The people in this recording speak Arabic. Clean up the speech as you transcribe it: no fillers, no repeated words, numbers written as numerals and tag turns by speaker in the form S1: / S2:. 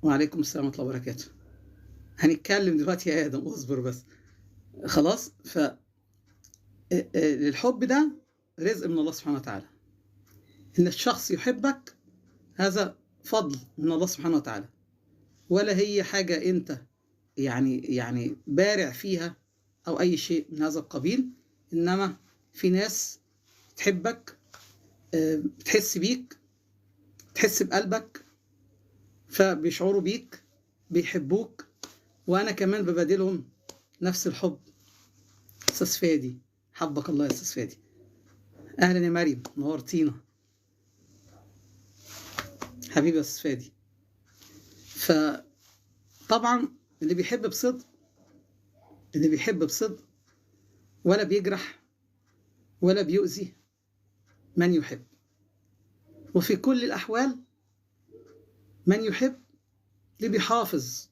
S1: وعليكم السلام ورحمة الله وبركاته. هنتكلم دلوقتي يا آدم، اصبر بس. خلاص. الحب ده رزق من الله سبحانه وتعالى. إن الشخص يحبك هذا فضل من الله سبحانه وتعالى، ولا هي حاجة أنت يعني بارع فيها أو أي شيء من هذا القبيل. إنما في ناس تحبك، بتحس بيك، تحس بقلبك، فبيشعروا بيك، بيحبوك، وأنا كمان ببادلهم نفس الحب. أستاذ فادي، حبك الله يا أستاذ فادي. أهلا يا مريم، نورتينا حبيبي يا أستاذ فادي. فطبعا اللي بيحب بصدق ولا بيجرح ولا بيؤذي من يحب. وفي كل الأحوال من يحب اللي بيحافظ